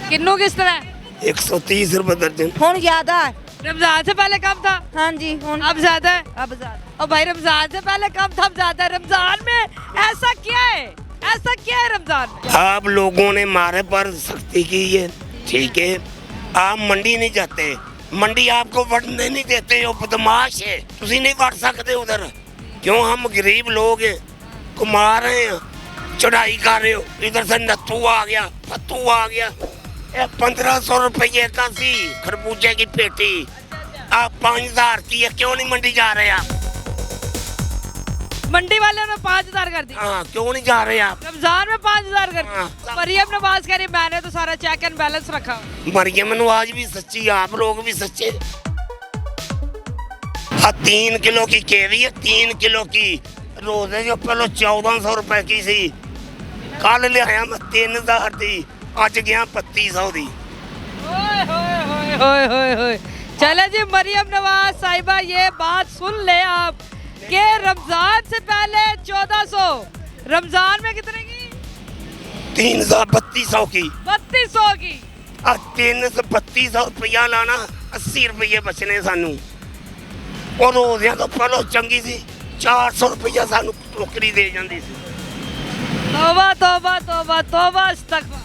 किन्नू किस तरह? 130 रुपए दर्जन। हुन ज्यादा है। रमजान से पहले कम था, हाँ जी हुन अब ज्यादा है। अब ज्यादा। और भाई रमजान से पहले कम था, अब ज्यादा है। रमजान में ऐसा क्या है, ऐसा क्या है रमजान में? आप लोगों ने हमारे पर सख्ती की है, ठीक है। आप मंडी नहीं जाते, मंडी आपको बढ़ने नहीं देते, वो बदमाश है, तुसी नहीं बढ़ सकते उधर। क्यों? हम गरीब लोग हैं, कमा रहे हैं, चढ़ाई कर रहे हो। इधर से नत्थू आ गया, फत्तू आ गया। 1500 रुपये का सी खरबूजे की पेटी, आप 5000 की है। क्यों नहीं मंडी जा रहे आप? मंडी वाले ने 5000 कर दिया। हाँ, क्यों नहीं जा रहे आप? रमजान में 5000 कर दिया। हाँ। मरियम नवाज कह रही मैंने तो सारा चेक एंड बैलेंस रखा। मरियम नवाज भी सच्ची, आप लोग भी सच्चे। 3 किलो की केवी है, 3 किलो की रोजे जो पहले 1400 रुपए की सी, कल ले आया मैं 3000 दी, अज गया 3200 दी। ओए होए होए होए होए होए। चले जी मरियम नवाज साहिबा, ये बात सुन ले आप कि रमजान से पहले 1400, रमजान में कितने की? 3200 की। 3200 की। 3200 रुपया लाना, 80 रुपये बचने सानू। और रोजियां तो पहले चंगी सी, 400 रुपया सानू टोकरी दे जाती सी। तौबा तौबा तौबा तौबा, अस्तगफुर।